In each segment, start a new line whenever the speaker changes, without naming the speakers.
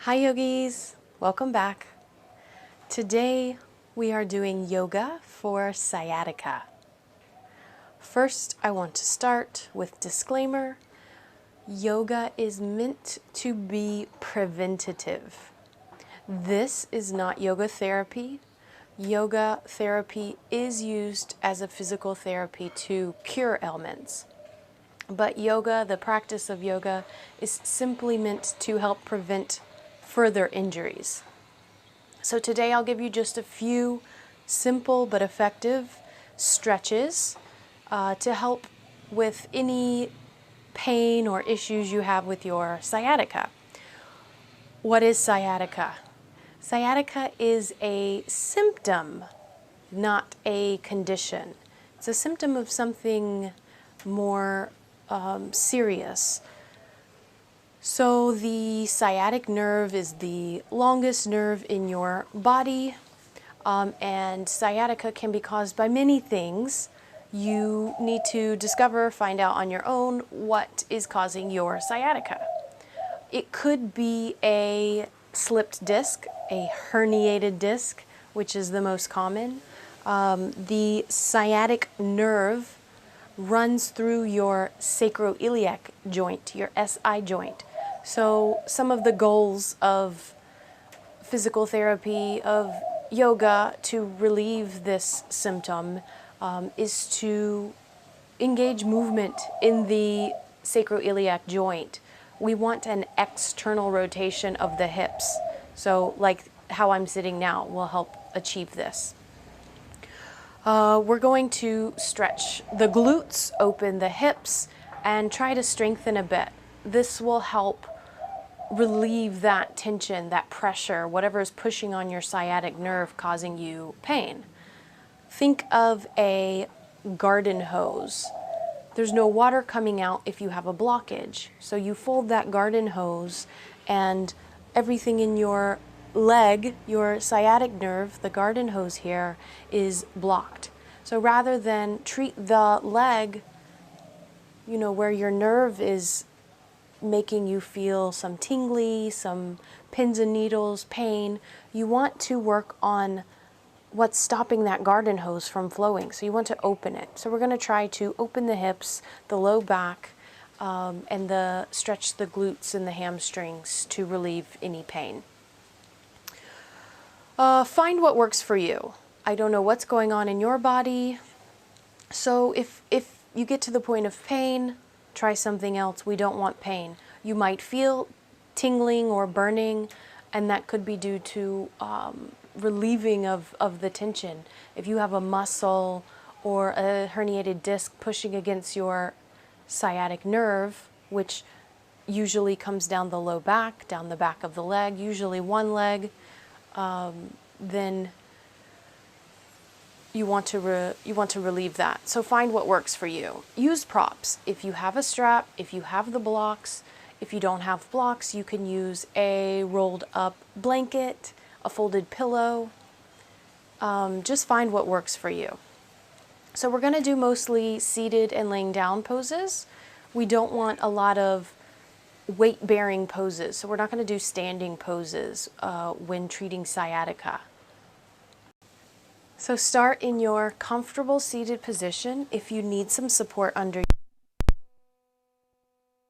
Hi yogis, welcome back. Today we are doing yoga for sciatica. First, I want to start with disclaimer. Yoga is meant to be preventative. This is not yoga therapy. Yoga therapy is used as a physical therapy to cure ailments. But yoga, the practice of yoga, is simply meant to help prevent further injuries. So today I'll give you just a few simple but effective stretches to help with any pain or issues you have with your sciatica. What is sciatica? Sciatica is a symptom, not a condition. It's a symptom of something more serious. So the sciatic nerve is the longest nerve in your body, and sciatica can be caused by many things. You need to discover, find out on your own what is causing your sciatica. It could be a slipped disc, a herniated disc, which is the most common. The sciatic nerve runs through your sacroiliac joint, your SI joint. So some of the goals of physical therapy, of yoga to relieve this symptom is to engage movement in the sacroiliac joint. We want an external rotation of the hips. So like how I'm sitting now will help achieve this. We're going to stretch the glutes, open the hips, and try to strengthen a bit. This will help relieve that tension, that pressure, whatever is pushing on your sciatic nerve causing you pain. Think of a garden hose. There's no water coming out if you have a blockage. So you fold that garden hose and everything in your leg, your sciatic nerve, the garden hose here, is blocked. So rather than treat the leg, where your nerve is making you feel some tingly, some pins and needles, pain, you want to work on what's stopping that garden hose from flowing. So you want to open it. So we're going to try to open the hips, the low back, and stretch the glutes and the hamstrings to relieve any pain. Find what works for you. I don't know what's going on in your body. So if you get to the point of pain, try something else. We don't want pain. You might feel tingling or burning, and that could be due to relieving of the tension. If you have a muscle or a herniated disc pushing against your sciatic nerve, which usually comes down the low back, down the back of the leg, usually one leg, then you want to relieve that. So find what works for you. Use props. If you have a strap, if you have the blocks, if you don't have blocks, you can use a rolled up blanket, a folded pillow. Just find what works for you. So we're going to do mostly seated and laying down poses. We don't want a lot of weight-bearing poses, so we're not going to do standing poses when treating sciatica. So start in your comfortable seated position. If you need some support under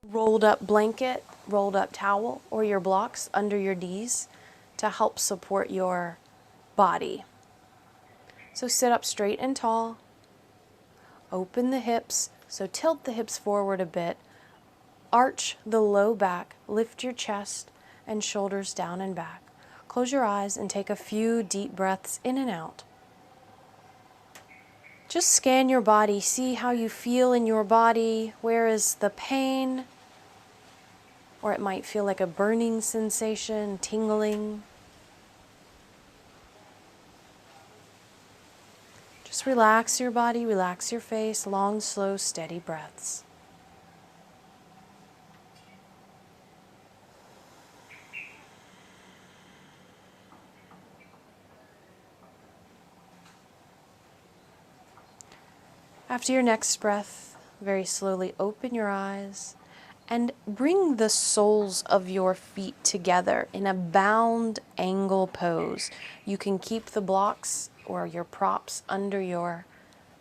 rolled up blanket, rolled up towel, or your blocks under your knees to help support your body. So sit up straight and tall. Open the hips, so tilt the hips forward a bit. Arch the low back, lift your chest and shoulders down and back. Close your eyes and take a few deep breaths in and out. Just scan your body, see how you feel in your body. Where is the pain? Or it might feel like a burning sensation, tingling. Just relax your body, relax your face, long, slow, steady breaths. After your next breath, very slowly open your eyes And bring the soles of your feet together in a bound angle pose. You can keep the blocks or your props under your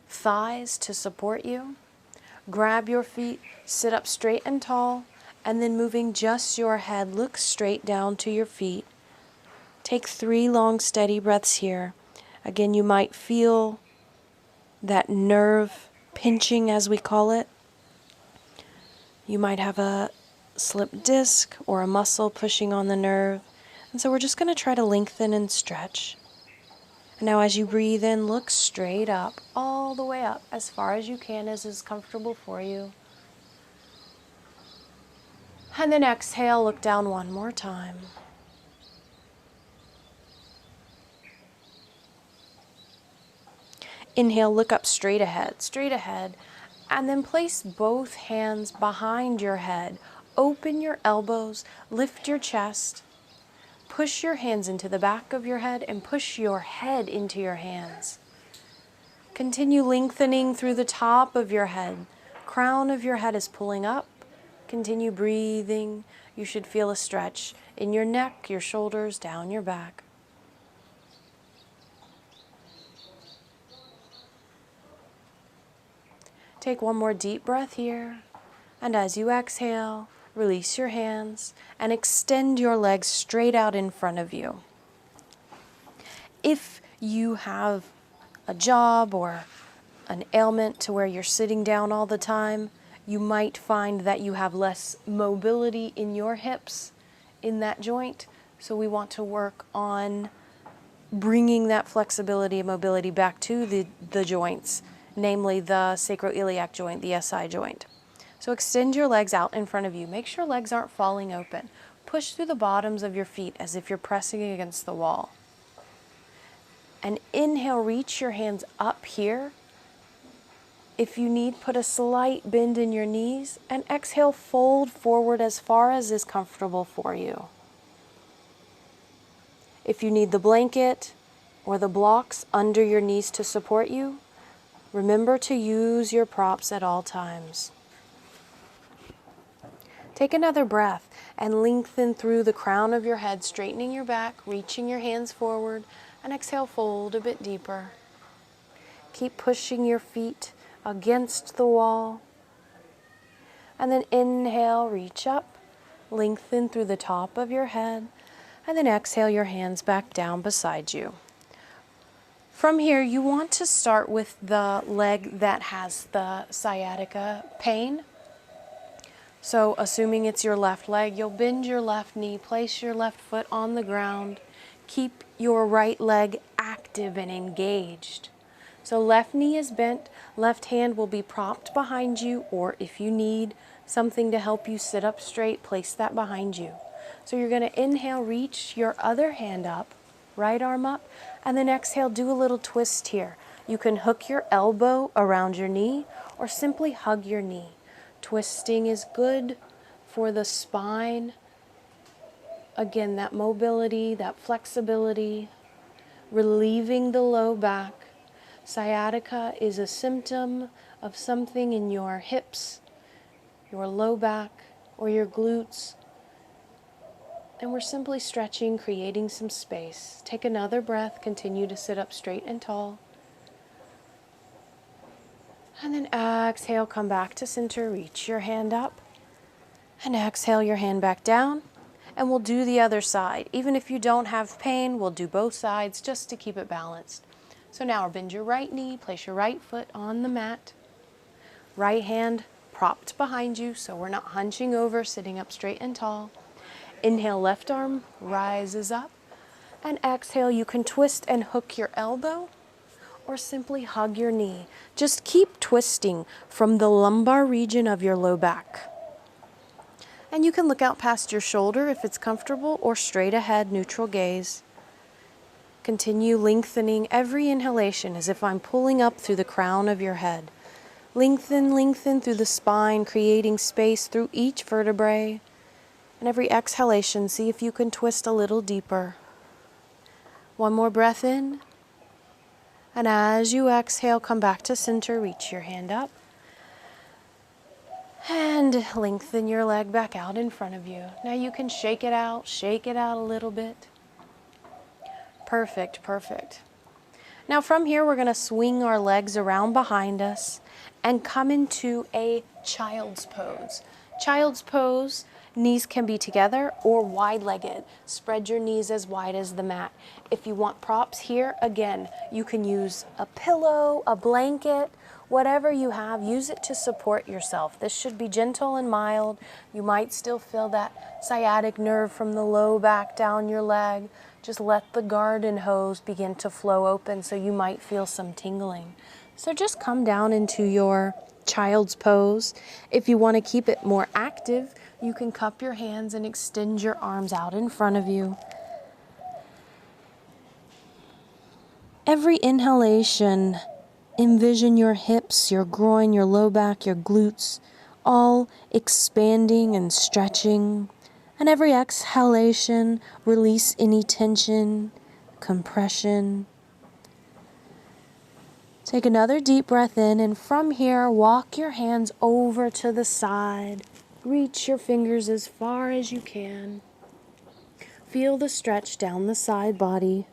thighs to support you. Grab your feet, sit up straight and tall, and then moving just your head, look straight down to your feet. Take 3 long, steady breaths here. Again, you might feel that nerve pinching, as we call it. You might have a slip disc or a muscle pushing on the nerve. And so we're just going to try to lengthen and stretch. And now as you breathe in, look straight up, all the way up, as far as you can, as is comfortable for you. And then exhale, look down one more time. Inhale, look up straight ahead, and then place both hands behind your head. Open your elbows, lift your chest, push your hands into the back of your head, and push your head into your hands. Continue lengthening through the top of your head. Crown of your head is pulling up. Continue breathing. You should feel a stretch in your neck, your shoulders, down your back. Take one more deep breath here, and as you exhale, release your hands and extend your legs straight out in front of you. If you have a job or an ailment to where you're sitting down all the time, you might find that you have less mobility in your hips in that joint. So we want to work on bringing that flexibility and mobility back to the joints, namely the sacroiliac joint, the SI joint. So extend your legs out in front of you. Make sure legs aren't falling open. Push through the bottoms of your feet as if you're pressing against the wall. And inhale, reach your hands up here. If you need, put a slight bend in your knees, and exhale, fold forward as far as is comfortable for you. If you need the blanket or the blocks under your knees to support you, remember to use your props at all times. Take another breath and lengthen through the crown of your head, straightening your back, reaching your hands forward, and exhale, fold a bit deeper. Keep pushing your feet against the wall. And then inhale, reach up, lengthen through the top of your head, and then exhale your hands back down beside you. From here, you want to start with the leg that has the sciatica pain. So assuming it's your left leg, you'll bend your left knee, place your left foot on the ground, keep your right leg active and engaged. So left knee is bent, left hand will be propped behind you, or if you need something to help you sit up straight, place that behind you. So you're going to inhale, reach your other hand up, right arm up, and then exhale, do a little twist here. You can hook your elbow around your knee or simply hug your knee. Twisting is good for the spine. Again, that mobility, that flexibility, relieving the low back. Sciatica is a symptom of something in your hips, your low back, or your glutes. And we're simply stretching, creating some space. Take another breath, continue to sit up straight and tall. And then exhale, come back to center, reach your hand up. And exhale your hand back down. And we'll do the other side. Even if you don't have pain, we'll do both sides just to keep it balanced. So now bend your right knee, place your right foot on the mat. Right hand propped behind you, so we're not hunching over, sitting up straight and tall. Inhale, left arm rises up. And exhale, you can twist and hook your elbow or simply hug your knee. Just keep twisting from the lumbar region of your low back. And you can look out past your shoulder if it's comfortable, or straight ahead, neutral gaze. Continue lengthening every inhalation as if I'm pulling up through the crown of your head. Lengthen, lengthen through the spine, creating space through each vertebrae. And every exhalation, see if you can twist a little deeper. One more breath in. And as you exhale, come back to center, reach your hand up. And lengthen your leg back out in front of you. Now you can shake it out a little bit. Perfect, perfect. Now from here, we're going to swing our legs around behind us and come into a child's pose. Child's pose, knees can be together or wide-legged. Spread your knees as wide as the mat. If you want props here, again, you can use a pillow, a blanket, whatever you have, use it to support yourself. This should be gentle and mild. You might still feel that sciatic nerve from the low back down your leg. Just let the garden hose begin to flow open, so you might feel some tingling. So just come down into your child's pose. If you want to keep it more active, you can cup your hands and extend your arms out in front of you. Every inhalation, envision your hips, your groin, your low back, your glutes, all expanding and stretching. And every exhalation, release any tension, compression. Take another deep breath in, and from here, walk your hands over to the side. Reach your fingers as far as you can. Feel the stretch down the side body.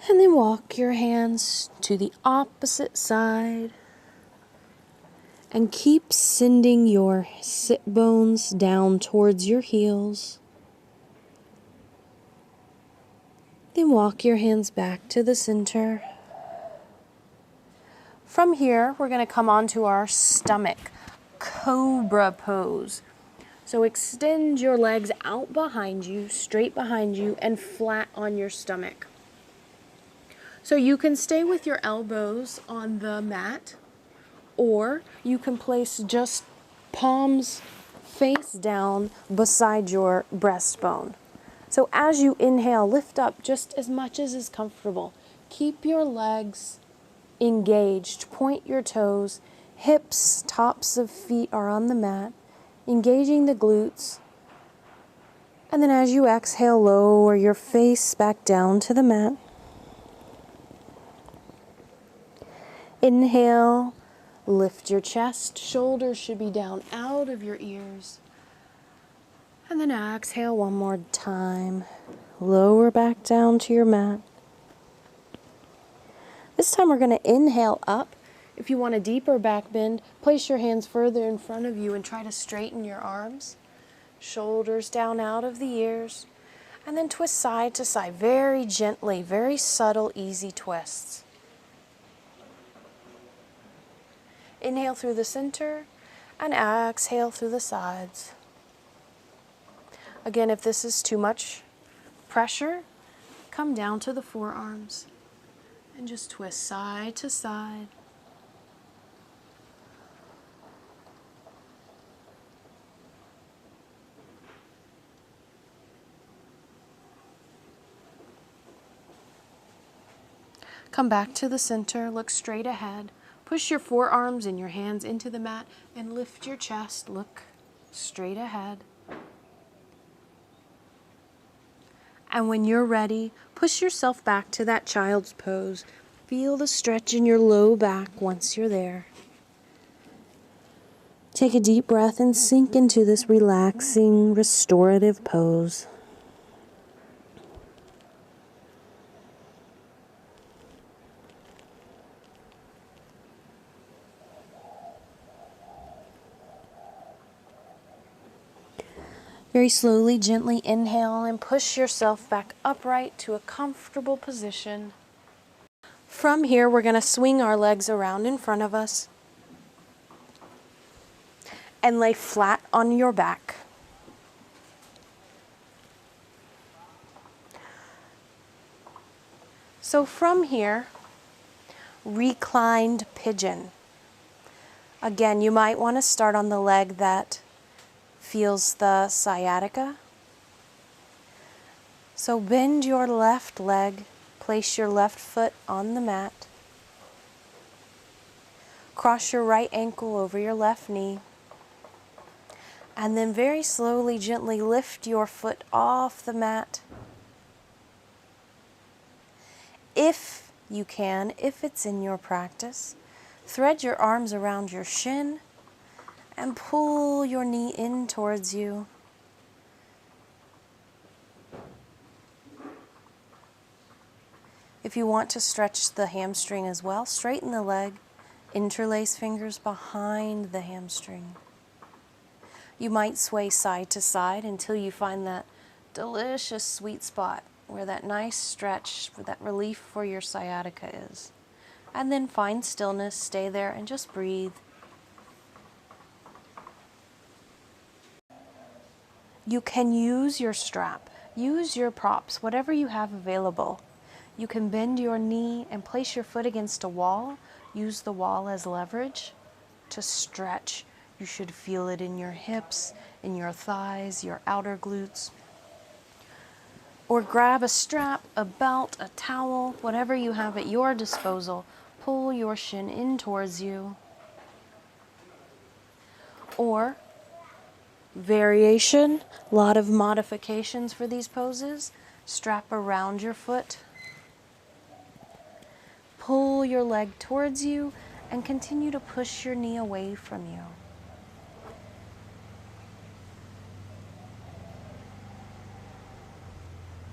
And then walk your hands to the opposite side. And keep sending your sit bones down towards your heels. Then walk your hands back to the center. From here, we're going to come onto our stomach, cobra pose. So extend your legs out behind you, straight behind you, and flat on your stomach. So you can stay with your elbows on the mat, or you can place just palms face down beside your breastbone. So as you inhale, lift up just as much as is comfortable. Keep your legs engaged. Point your toes. Hips, tops of feet are on the mat, engaging the glutes. And then as you exhale, lower your face back down to the mat. Inhale, lift your chest. Shoulders should be down out of your ears. And then exhale one more time. Lower back down to your mat. This time we're going to inhale up. If you want a deeper back bend, place your hands further in front of you and try to straighten your arms. Shoulders down out of the ears. And then twist side to side, very gently, very subtle, easy twists. Inhale through the center and exhale through the sides. Again, if this is too much pressure, come down to the forearms and just twist side to side. Come back to the center, look straight ahead. Push your forearms and your hands into the mat and lift your chest, look straight ahead. And when you're ready, push yourself back to that child's pose. Feel the stretch in your low back once you're there. Take a deep breath and sink into this relaxing, restorative pose. Very slowly, gently inhale and push yourself back upright to a comfortable position. From here, we're going to swing our legs around in front of us and lay flat on your back. So from here, reclined pigeon. Again, you might want to start on the leg that feels the sciatica. So bend your left leg, place your left foot on the mat. Cross your right ankle over your left knee. And then very slowly, gently lift your foot off the mat. If you can, if it's in your practice, Thread your arms around your shin and pull your knee in towards you. If you want to stretch the hamstring as well, straighten the leg, interlace fingers behind the hamstring. You might sway side to side until you find that delicious sweet spot where that nice stretch, where that relief for your sciatica is. And then find stillness, stay there, and just breathe. You can use your strap, use your props, whatever you have available. You can bend your knee and place your foot against a wall. Use the wall as leverage to stretch. You should feel it in your hips, in your thighs, your outer glutes. Or grab a strap, a belt, a towel, whatever you have at your disposal. Pull your shin in towards you. Or variation, a lot of modifications for these poses. Strap around your foot. Pull your leg towards you and continue to push your knee away from you.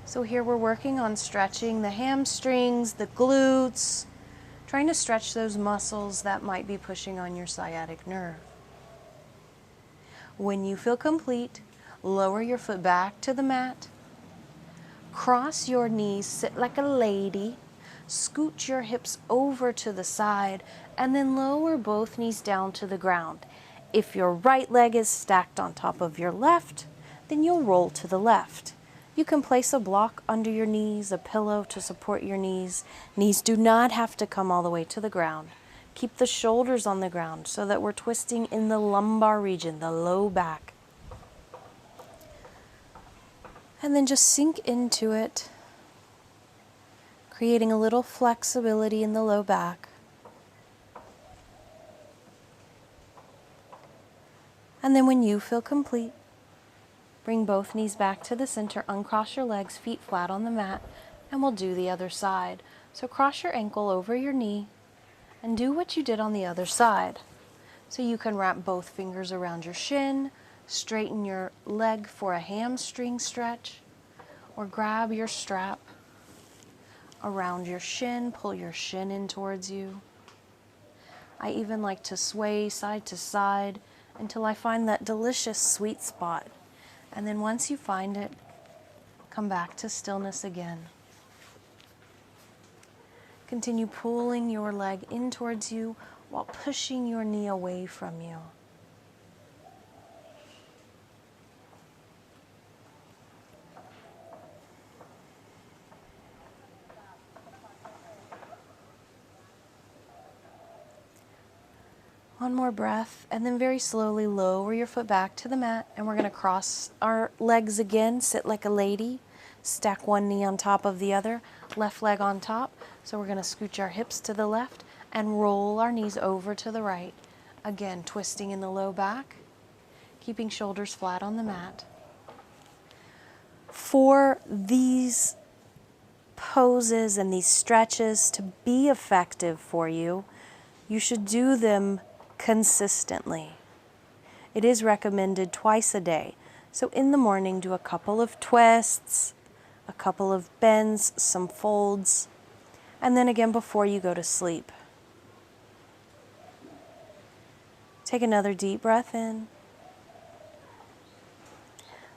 So here we're working on stretching the hamstrings, the glutes, trying to stretch those muscles that might be pushing on your sciatic nerve. When you feel complete, lower your foot back to the mat. Cross your knees, sit like a lady. Scoot your hips over to the side and then lower both knees down to the ground. If your right leg is stacked on top of your left, then you'll roll to the left. You can place a block under your knees, a pillow to support your knees. Knees do not have to come all the way to the ground. Keep the shoulders on the ground so that we're twisting in the lumbar region, the low back. And then just sink into it, creating a little flexibility in the low back. And then when you feel complete, bring both knees back to the center, uncross your legs, feet flat on the mat, and we'll do the other side. So cross your ankle over your knee and do what you did on the other side. So you can wrap both fingers around your shin, straighten your leg for a hamstring stretch, or grab your strap around your shin, pull your shin in towards you. I even like to sway side to side until I find that delicious sweet spot. And then once you find it, come back to stillness again. Continue pulling your leg in towards you while pushing your knee away from you. One more breath, and then very slowly lower your foot back to the mat, and we're going to cross our legs again, sit like a lady, stack one knee on top of the other, left leg on top. So we're going to scooch our hips to the left and roll our knees over to the right. Again, twisting in the low back, keeping shoulders flat on the mat. For these poses and these stretches to be effective for you, you should do them consistently. It is recommended twice a day. So in the morning, do a couple of twists, a couple of bends, some folds, and then again before you go to sleep. Take another deep breath in.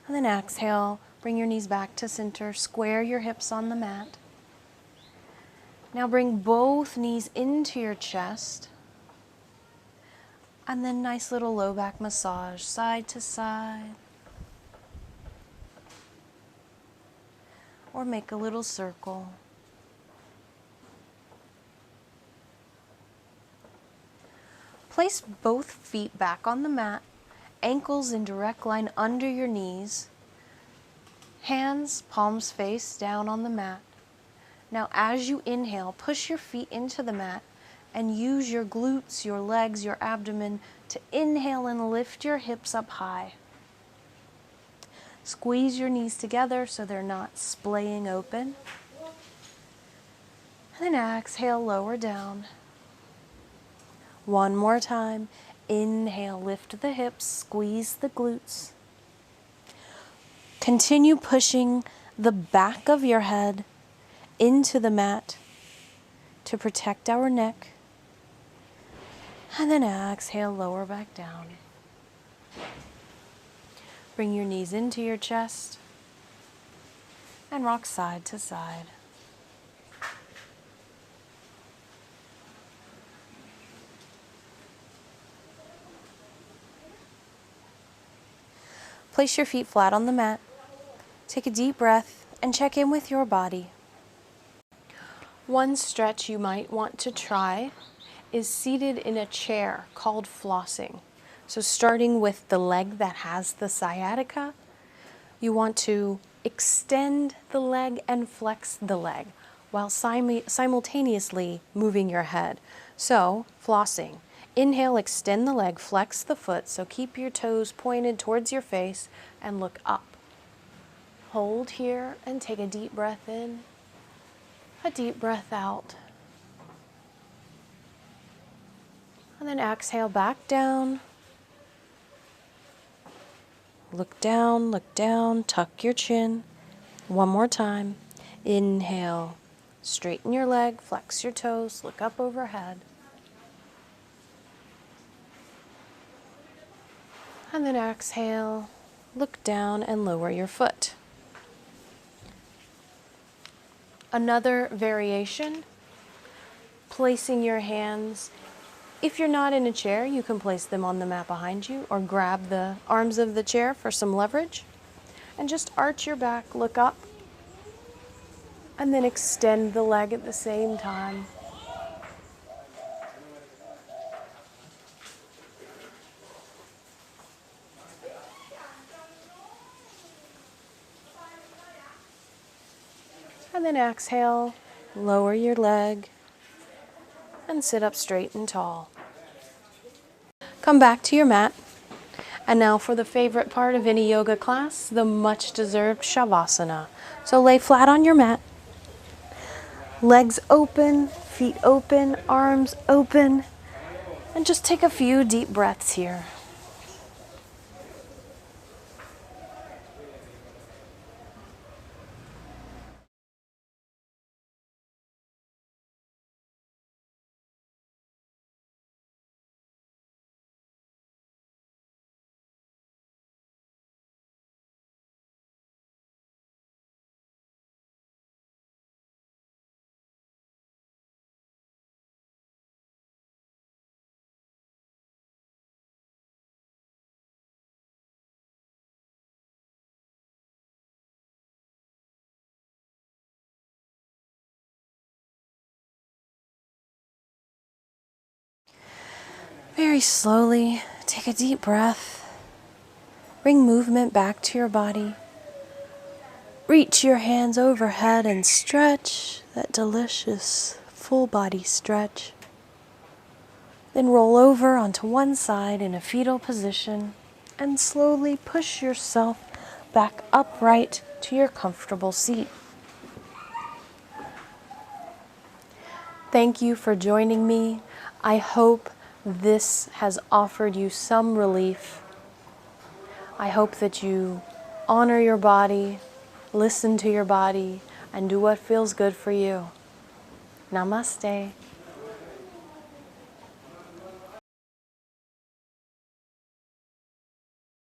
And then exhale, bring your knees back to center, square your hips on the mat. Now bring both knees into your chest. And then nice little low back massage, side to side. Or make a little circle. Place both feet back on the mat, ankles in direct line under your knees, hands, palms face down on the mat. Now as you inhale, push your feet into the mat and use your glutes, your legs, your abdomen to inhale and lift your hips up high. Squeeze your knees together so they're not splaying open. And then exhale, lower down. One more time. Inhale, lift the hips, squeeze the glutes. Continue pushing the back of your head into the mat to protect our neck. And then exhale, lower back down. Bring your knees into your chest and rock side to side. Place your feet flat on the mat. Take a deep breath and check in with your body. One stretch you might want to try is seated in a chair called flossing. So starting with the leg that has the sciatica, you want to extend the leg and flex the leg while simultaneously moving your head. So, flossing. Inhale, extend the leg, flex the foot, so keep your toes pointed towards your face and look up. Hold here and take a deep breath in, a deep breath out. And then exhale back down. Look down, tuck your chin. One more time. Inhale, straighten your leg, flex your toes, look up overhead. And then exhale, look down and lower your foot. Another variation, placing your hands. If you're not in a chair, you can place them on the mat behind you or grab the arms of the chair for some leverage. And just arch your back, look up, and then extend the leg at the same time. And then exhale, lower your leg, and sit up straight and tall. Come back to your mat. And now for the favorite part of any yoga class, the much-deserved Shavasana. So lay flat on your mat. Legs open, feet open, arms open. And just take a few deep breaths here. Very slowly, take a deep breath. Bring movement back to your body. Reach your hands overhead and stretch that delicious full body stretch. Then roll over onto one side in a fetal position and slowly push yourself back upright to your comfortable seat. Thank you for joining me. I hope this has offered you some relief. I hope that you honor your body, listen to your body, and do what feels good for you. Namaste.